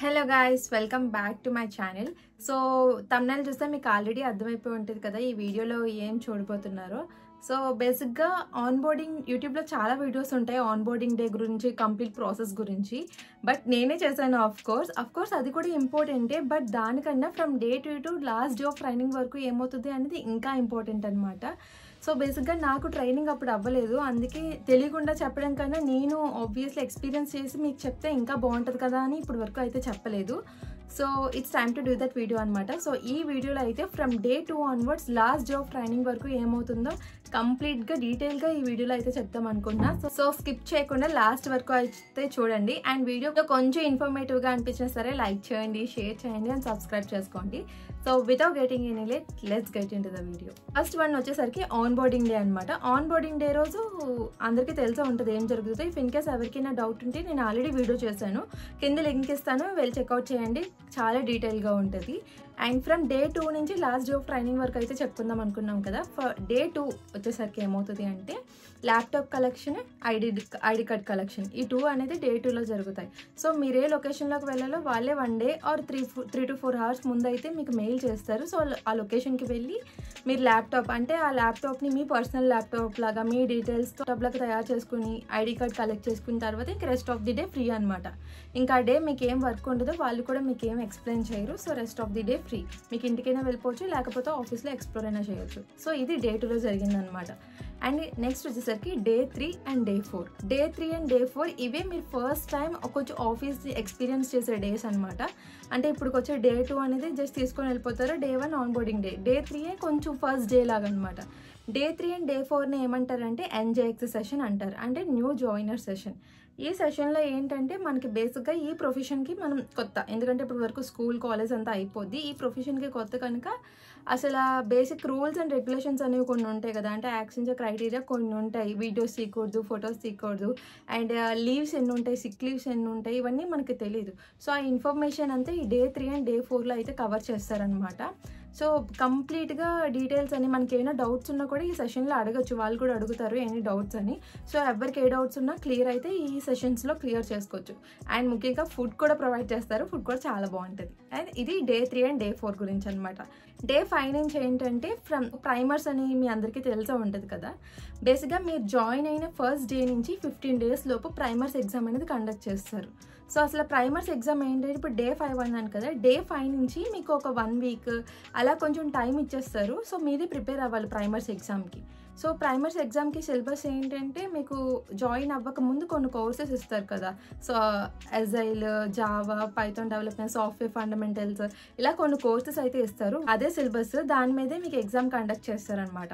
Hello guys, welcome back to my channel. So thumbnail చూస్తే మీకు already అర్థమైపోయి ఉంటుంది కదా ఈ వీడియోలో ఏం చూడబోతున్నారో. సో బేసిక్గా ఆన్బోర్డింగ్ యూట్యూబ్లో చాలా వీడియోస్ ఉంటాయి ఆన్బోర్డింగ్ డే గురించి, కంప్లీట్ ప్రాసెస్ గురించి. బట్ నేనే చేశాను ఆఫ్ కోర్స్ అది కూడా ఇంపార్టెంటే. బట్ దానికన్నా from day to last day of training వరకు ఏమవుతుంది అనేది ఇంకా ఇంపార్టెంట్ అనమాట. సో బేసిక్గా నాకు ట్రైనింగ్ అప్పుడు అవ్వలేదు, అందుకే తెలియకుండా చెప్పడం కన్నా నేను ఆబ్వియస్లీ ఎక్స్పీరియన్స్ చేసి మీకు చెప్తే ఇంకా బాగుంటుంది కదా అని ఇప్పుడు వరకు అయితే చెప్పలేదు. So it's time to do that video అనమాట. సో ఈ వీడియోలో అయితే from day 2 onwards last day of training వరకు ఏమవుతుందో కంప్లీట్గా డీటెయిల్గా ఈ వీడియోలో అయితే చెప్తాం అనుకున్నా. సో స్కిప్ చేయకుండా లాస్ట్ వరకు అయితే చూడండి. అండ్ వీడియో కొంచెం ఇన్ఫర్మేటివ్గా అనిపించినా సరే లైక్ చేయండి, షేర్ చేయండి అండ్ సబ్స్క్రైబ్ చేసుకోండి. So without getting any late, let's get in to the video. First one వచ్చేసరికి ఆన్బోర్డింగ్ డే అనమాట. ఆన్బోర్డింగ్ డే రోజు అందరికీ తెలిసే ఉంటుంది ఏం జరుగుతుంది. ఇఫ్ ఇన్ కేస్ ఎవరికైనా డౌట్ ఉంటే నేను ఆల్రెడీ వీడియో చేశాను, కింద లింక్ ఇస్తాను, వెళ్ళి చెక్అవుట్ చేయండి, చాలా డీటెయిల్గా ఉంటుంది. అండ్ ఫ్రమ్ డే 2 నుంచి లాస్ట్ డే ఆఫ్ ట్రైనింగ్ వరకు అయితే చెప్పుకుందాం అనుకున్నాం కదా. డే 2 వచ్చేసరికి ఏమవుతుంది అంటే laptop collection, ID card collection, ఈ 2 అనేది డే 2లో జరుగుతాయి. సో మీరు ఏ లొకేషన్లోకి వెళ్ళాలో వాళ్ళే 1 డే ఆర్ 3 to 4 hours ముందు అయితే మీకు మెయిల్ చేస్తారు. సో ఆ లొకేషన్కి వెళ్ళి మీరు ల్యాప్టాప్ అంటే ఆ ల్యాప్టాప్ని మీ పర్సనల్ ల్యాప్టాప్ లాగా మీ డీటెయిల్స్ ల్యాప్టాప్లకు తయారు చేసుకుని ఐడి కార్డ్ కలెక్ట్ చేసుకున్న తర్వాత ఇంక rest of the day free అనమాట. ఇంకా ఆ డే మీకు ఏం వర్క్ ఉండదో వాళ్ళు కూడా మీకు ఏం ఎక్స్ప్లెయిన్ చేయరు. So rest of the day free, మీకు ఇంటికైనా వెళ్ళిపోవచ్చు, లేకపోతే ఆఫీస్లో ఎక్స్ప్లోర్ అయినా చేయొచ్చు. సో ఇది డే 2లో జరిగిందనమాట. అండ్ నెక్స్ట్ వచ్చేసరికి day 3 and day 4. Day 3 and day 4 ఇవే మీరు ఫస్ట్ టైం కొంచెం ఆఫీస్ ఎక్స్పీరియన్స్ చేసే డేస్ అనమాట. అంటే ఇప్పుడు వచ్చే డే 2 అనేది జస్ట్ తీసుకొని వెళ్ళిపోతారు. డే 1 ఆన్బోర్డింగ్ డే, డే 3 కొంచెం ఫస్ట్ డే లాగా అనమాట. డే 3 అండ్ డే 4ని ఏమంటారంటే ఎన్జేఎక్స్ సెషన్ అంటారు, అంటే న్యూ జాయినర్ సెషన్. ఈ సెషన్లో ఏంటంటే మనకి బేసిక్గా ఈ ప్రొఫెషన్కి మనం కొత్త, ఎందుకంటే ఇప్పుడు వరకు స్కూల్ కాలేజ్ అంతా అయిపోద్ది, ఈ ప్రొఫెషన్కి కొత్త కనుక అసలు బేసిక్ రూల్స్ అండ్ రెగ్యులేషన్స్ అనేవి కొన్ని ఉంటాయి కదా. అంటే యాక్షన్స్ క్రైటీరియా కొన్ని ఉంటాయి, వీడియోస్ తీయకూడదు, ఫొటోస్ తీయకూడదు, అండ్ లీవ్స్ ఎన్ని ఉంటాయి, సిక్ లీవ్స్ ఎన్ని ఉంటాయి, ఇవన్నీ మనకి తెలియదు. సో ఆ ఇన్ఫర్మేషన్ అంతా ఈ డే 3 అండ్ డే 4లో అయితే కవర్ చేస్తారనమాట. సో కంప్లీట్గా డీటెయిల్స్ అని మనకి ఏమైనా డౌట్స్ ఉన్నా కూడా ఈ సెషన్లో అడగచ్చు, వాళ్ళు కూడా అడుగుతారు ఎనీ డౌట్స్ అని. సో ఎవరికి ఏ డౌట్స్ ఉన్నా క్లియర్ అయితే ఈ సెషన్స్లో క్లియర్ చేసుకోవచ్చు. అండ్ ముఖ్యంగా ఫుడ్ కూడా ప్రొవైడ్ చేస్తారు, ఫుడ్ కూడా చాలా బాగుంటుంది. అండ్ ఇది డే 3 అండ్ డే 4 గురించి అనమాట. డే 5 నుంచి ఏంటంటే ఫ్రమ్ ప్రైమర్స్ అని మీ అందరికీ తెలిసే ఉంటుంది కదా. బేసిక్గా మీరు జాయిన్ అయిన ఫస్ట్ డే నుంచి 15 days లోపు ప్రైమర్స్ ఎగ్జామ్ అనేది కండక్ట్ చేస్తారు. సో అసలు ప్రైమర్స్ ఎగ్జామ్ ఏంటంటే ఇప్పుడు డే 5 అన్నాను కదా, డే 5 నుంచి మీకు ఒక 1 week అలా కొంచెం టైం ఇచ్చేస్తారు. సో మీదే ప్రిపేర్ అవ్వాలి ప్రైమర్స్ ఎగ్జామ్కి. సో ప్రైమర్స్ ఎగ్జామ్కి సిలబస్ ఏంటంటే మీకు జాయిన్ అవ్వక ముందు కొన్ని కోర్సెస్ ఇస్తారు కదా. So agile, Java, Python development, software fundamentals, ఇలా కొన్ని కోర్సెస్ అయితే ఇస్తారు. అదే సిలబస్, దాని మీదే మీకు ఎగ్జామ్ కండక్ట్ చేస్తారనమాట.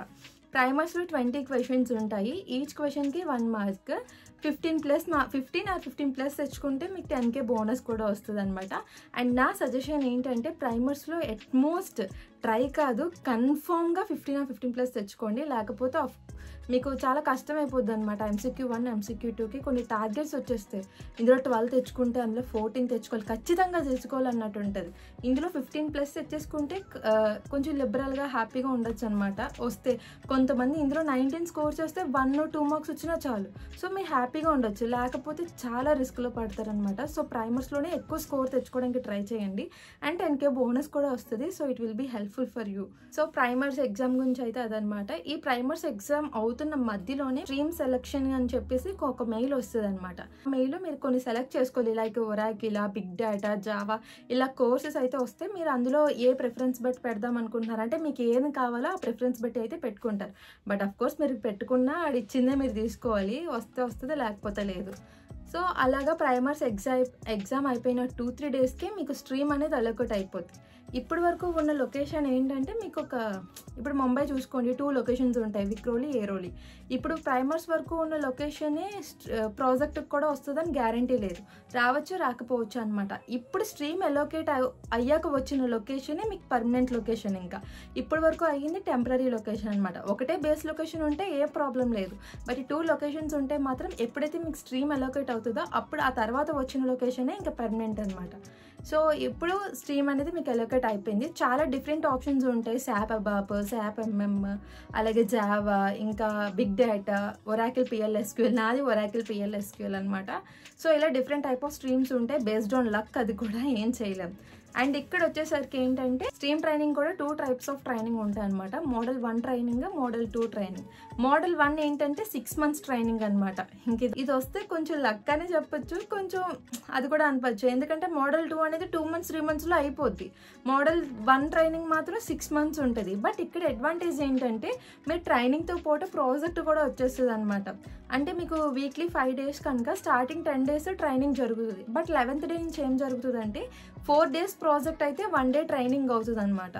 ప్రైమర్స్లో 20 questions ఉంటాయి, ఈచ్ క్వశ్చన్కి 1 mark. 15 or 15+ తెచ్చుకుంటే మీకు 10K బోనస్ కూడా వస్తుంది అనమాట. అండ్ నా సజెషన్ ఏంటంటే ప్రైమర్స్లో ఎట్మోస్ట్ ట్రై కాదు, కన్ఫామ్గా 15 or 15+ తెచ్చుకోండి, లేకపోతే మీకు చాలా కష్టం అయిపోద్ది అనమాట. MCQ 1, MCQ 2కి కొన్ని టార్గెట్స్ వచ్చేస్తాయి. ఇందులో 12 తెచ్చుకుంటే అందులో 14 తెచ్చుకోవాలి, ఖచ్చితంగా తెచ్చుకోవాలన్నట్టు ఉంటుంది. ఇందులో 15+ తెచ్చేసుకుంటే కొంచెం లిబరల్గా హ్యాపీగా ఉండొచ్చు అనమాట. వస్తే కొంతమంది ఇందులో 19 స్కోర్ చేస్తే 1 or 2 marks వచ్చినా చాలు, సో మీరు హ్యాపీగా ఉండొచ్చు. లేకపోతే చాలా రిస్క్లో పడతారనమాట. సో ప్రైమర్స్లోనే ఎక్కువ స్కోర్ తెచ్చుకోవడానికి ట్రై చేయండి. అండ్ 10K బోనస్ కూడా వస్తుంది. So it will be helpful for you. So primers exam గురించి అయితే అదనమాట. ఈ ప్రైమర్స్ ఎగ్జామ్ అవుతున్న మధ్యలోనే స్ట్రీమ్ సెలెక్షన్ అని చెప్పేసి ఒక మెయిల్ వస్తుంది అనమాట. మెయిల్లో మీరు కొన్ని సెలెక్ట్ చేసుకోవాలి, like Oracle, big data, Java, ఇలా కోర్సెస్ అయితే వస్తే మీరు అందులో ఏ ప్రిఫరెన్స్ బట్టి పెడదాం అనుకుంటున్నారు, అంటే మీకు ఏది కావాలో ఆ ప్రిఫరెన్స్ బట్టి అయితే పెట్టుకుంటారు. బట్ అఫ్ కోర్స్ మీరు పెట్టుకున్నా అది ఇచ్చిందే మీరు తీసుకోవాలి, వస్తే వస్తుంది, లేకపోతే లేదు. సో అలాగా ప్రైమర్స్ ఎగ్జామ్ అయిపోయిన 2-3 daysకే మీకు స్ట్రీమ్ అనేది అలొకేట్ అయిపోతుంది. ఇప్పటి వరకు ఉన్న లొకేషన్ ఏంటంటే మీకు ఇప్పుడు ముంబై చూసుకోండి, 2 లొకేషన్స్ ఉంటాయి, విక్రోలి, ఏరోలి. ఇప్పుడు ప్రైమర్స్ వరకు ఉన్న లొకేషనే ప్రాజెక్ట్కి కూడా వస్తుందని గ్యారంటీ లేదు, రావచ్చు రాకపోవచ్చు అనమాట. ఇప్పుడు స్ట్రీమ్ అలొకేట్ అయ్యాక వచ్చిన లొకేషనే మీకు పర్మనెంట్ లొకేషన్. ఇంకా ఇప్పటి వరకు అయ్యింది టెంపరీ లొకేషన్ అనమాట. ఒకటే బేస్ లొకేషన్ ఉంటే ఏ ప్రాబ్లం లేదు, బట్ 2 లొకేషన్స్ ఉంటే మాత్రం ఎప్పుడైతే మీకు స్ట్రీమ్ అలొకేట్ అవుతుందో అప్పుడు ఆ తర్వాత వచ్చిన లొకేషనే ఇంకా పర్మనెంట్ అనమాట. సో ఇప్పుడు స్ట్రీమ్ అనేది మీకు ఎలొకేట్ అయిపోయింది. చాలా డిఫరెంట్ ఆప్షన్స్ ఉంటాయి, SAP ABAP, SAP MM, అలాగే జావా, ఇంకా బిగ్ డేటా, ఒరాకిల్ PLSQL. నాది ఒరాకిల్ PLSQL అనమాట. సో ఇలా డిఫరెంట్ టైప్ ఆఫ్ స్ట్రీమ్స్ ఉంటాయి, బేస్డ్ ఆన్ లక్. అది కూడా ఏం చేయలేం. అండ్ ఇక్కడ వచ్చేసరికి ఏంటంటే స్ట్రీమ్ ట్రైనింగ్ కూడా 2 టైప్స్ ఆఫ్ ట్రైనింగ్ ఉంటాయి అనమాట. Model 1 training, model 2 training. Model 1 ఏంటంటే 6 months ట్రైనింగ్ అనమాట. ఇంక ఇది వస్తే కొంచెం లక్ అనే చెప్పొచ్చు, కొంచెం అది కూడా అనవచ్చు. ఎందుకంటే మోడల్ 2 అనేది 2 months 3 monthsలో అయిపోద్ది. మోడల్ 1 ట్రైనింగ్ మాత్రం 6 months ఉంటుంది. బట్ ఇక్కడ అడ్వాంటేజ్ ఏంటంటే మీరు ట్రైనింగ్తో పాటు ప్రాజెక్ట్ కూడా వచ్చేస్తుంది అనమాట. అంటే మీకు వీక్లీ 5 days కనుక స్టార్టింగ్ 10 days ట్రైనింగ్ జరుగుతుంది. బట్ 11th day నుంచి ఏం జరుగుతుంది అంటే 4 days ప్రాజెక్ట్ అయితే 1 day ట్రైనింగ్ అవుతుంది అనమాట.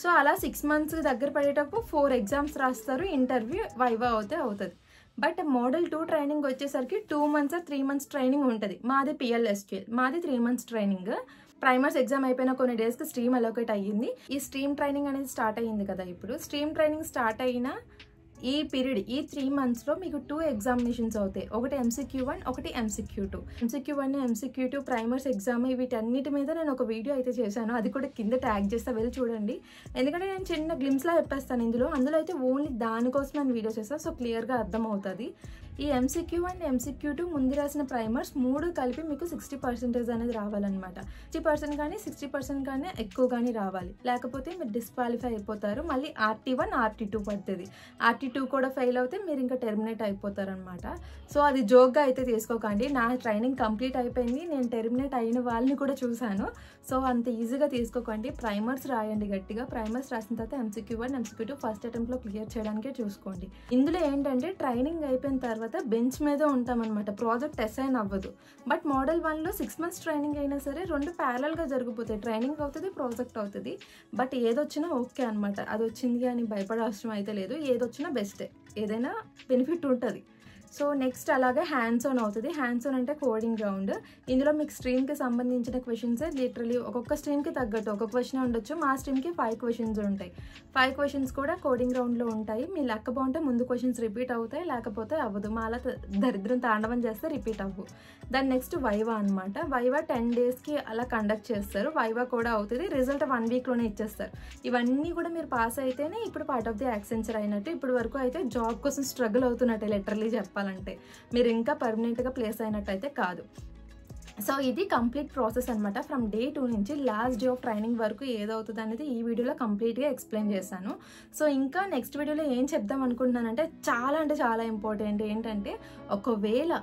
సో అలా 6 months దగ్గర పడేటప్పుడు 4 exams రాస్తారు, ఇంటర్వ్యూ, వైవా అవుతుంది. బట్ మోడల్ 2 ట్రైనింగ్ వచ్చేసరికి 2 months 3 months ట్రైనింగ్ ఉంటుంది. మాది PLSQL, మాది 3 months ట్రైనింగ్. ప్రైమర్స్ ఎగ్జామ్ అయిపోయిన కొన్ని డేస్కి స్ట్రీమ్ అలొకేట్ అయ్యింది. ఈ స్ట్రీమ్ ట్రైనింగ్ అనేది స్టార్ట్ అయ్యింది కదా. ఇప్పుడు స్ట్రీమ్ ట్రైనింగ్ స్టార్ట్ అయిన ఈ పీరియడ్, ఈ 3 monthsలో మీకు 2 examinations అవుతాయి. ఒకటి MCQ1, ఒకటి MCQ2. MCQ1, MCQ2 primers exam, వీటన్నిటి మీద నేను ఒక వీడియో అయితే చేశాను. అది కూడా కింద ట్యాగ్ చేస్తా, వెళ్ళి చూడండి. ఎందుకంటే నేను చిన్న గ్లిమ్స్లా చెప్పేస్తాను అందులో అయితే ఓన్లీ దానికోసం నేను వీడియో చేస్తాను. సో క్లియర్గా అర్థమవుతుంది. ఈ MCQ1, MCQ2 ముందు రాసిన ప్రైమర్స్ 3 కలిపి మీకు 60% అనేది రావాలన్నమాట. 60% కానీ 60% కానీ ఎక్కువ కానీ రావాలి, లేకపోతే మీరు డిస్క్వాలిఫై అయిపోతారు. మళ్ళీ RT1, RT2 పడుతుంది. RT2 కూడా ఫెయిల్ అవుతే మీరు ఇంకా టెర్మినేట్ అయిపోతారు అనమాట. సో అది జోక్గా అయితే తీసుకోకండి. నా ట్రైనింగ్ కంప్లీట్ అయిపోయింది, నేను టెర్మినేట్ అయిన వాళ్ళని కూడా చూశాను. సో అంత ఈజీగా తీసుకోకండి. ప్రైమర్స్ రాయండి గట్టిగా. ప్రైమర్స్ రాసిన తర్వాత MCQ1, MCQ2 ఫస్ట్ అటెంప్ట్లో క్లియర్ చేయడానికే చూసుకోండి. ఇందులో ఏంటంటే ట్రైనింగ్ అయిపోయిన తర్వాత బెంచ్ మీద ఉంటామన్నమాట, ప్రాజెక్ట్ అసైన్ అవ్వదు. బట్ మోడల్ 1లో 6 months ట్రైనింగ్ అయినా సరే 2 ప్యారల్గా జరిగిపోతాయి. ట్రైనింగ్ అవుతుంది, ప్రాజెక్ట్ అవుతుంది. బట్ ఏదొచ్చినా ఓకే అనమాట. అది వచ్చింది అని భయపడే అవసరం అయితే లేదు. ఏదొచ్చినా బెస్టే, ఏదైనా బెనిఫిట్ ఉంటుంది. సో నెక్స్ట్ అలాగే హ్యాండ్స్ ఆన్ అవుతుంది. హ్యాండ్స్ ఆన్ అంటే కోడింగ్ గ్రౌండ్. ఇందులో మీకు స్ట్రీమ్కి సంబంధించిన క్వశ్చన్స్ లిటరలీ ఒక్కొక్క స్ట్రీమ్కి తగ్గట్టు ఒక్కొక్క క్వశ్చన్ ఉండొచ్చు. మా స్ట్రీమ్కి 5 questions ఉంటాయి. 5 questions కూడా కోడింగ్ గ్రౌండ్లో ఉంటాయి. మీ లెక్క బాగుంటే ముందు క్వశ్చన్స్ రిపీట్ అవుతాయి, లేకపోతే అవ్వదు. మా అలా దరిద్రం తాండవం చేస్తే రిపీట్ అవ్వు. దాని నెక్స్ట్ వైవా అనమాట. వైవా 10 daysకి అలా కండక్ట్ చేస్తారు. వైవా కూడా అవుతుంది. రిజల్ట్ 1 weekలోనే ఇచ్చేస్తారు. ఇవన్నీ కూడా మీరు పాస్ అయితేనే ఇప్పుడు పార్ట్ ఆఫ్ ది యాక్సెంచర్ అయినట్టు. ఇప్పుడు వరకు అయితే జాబ్ కోసం స్ట్రగుల్ అవుతున్నట్టే లిటరలీ చెప్పాలంటే. మీరు ఇంకా పర్మనెంట్గా ప్లేస్ అయినట్టయితే కాదు. సో ఇది కంప్లీట్ ప్రాసెస్ అనమాట. ఫ్రమ్ day 2 నుంచి లాస్ట్ డే ఆఫ్ ట్రైనింగ్ వరకు ఏదవుతుంది అనేది ఈ వీడియోలో కంప్లీట్గా ఎక్స్ప్లెయిన్ చేశాను. సో ఇంకా నెక్స్ట్ వీడియోలో ఏం చెప్దాం అనుకుంటున్నానంటే చాలా అంటే చాలా ఇంపార్టెంట్ ఏంటంటే, ఒకవేళ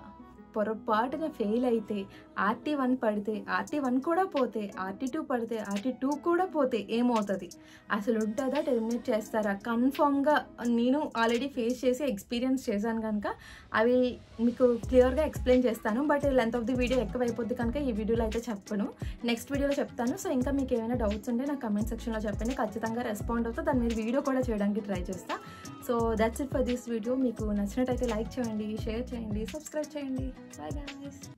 పొరపాటున ఫెయిల్ అయితే RT1 పడితే, RT1 కూడా పోతే, RT2 పడితే, RT2 కూడా పోతే ఏమవుతుంది? అసలు ఉంటుందా? టెర్మినేట్ చేస్తారా? కన్ఫామ్గా నేను ఆల్రెడీ ఫేస్ చేసి ఎక్స్పీరియన్స్ చేశాను కనుక అవి మీకు క్లియర్గా ఎక్స్ప్లెయిన్ చేస్తాను. But length of the video ఎక్కువైపోద్ది కనుక ఈ వీడియోలో అయితే చెప్పను, నెక్స్ట్ వీడియోలో చెప్తాను. సో ఇంకా మీకు ఏమైనా డౌట్స్ ఉంటే నాకు కమెంట్ సెక్షన్లో చెప్పండి, ఖచ్చితంగా రెస్పాండ్ అవుతా. దాని మీద వీడియో కూడా చేయడానికి ట్రై చేస్తా. So that's it for this video. మీకు నచ్చినట్టయితే లైక్ చేయండి, షేర్ చేయండి, సబ్స్క్రైబ్ చేయండి. Bye guys.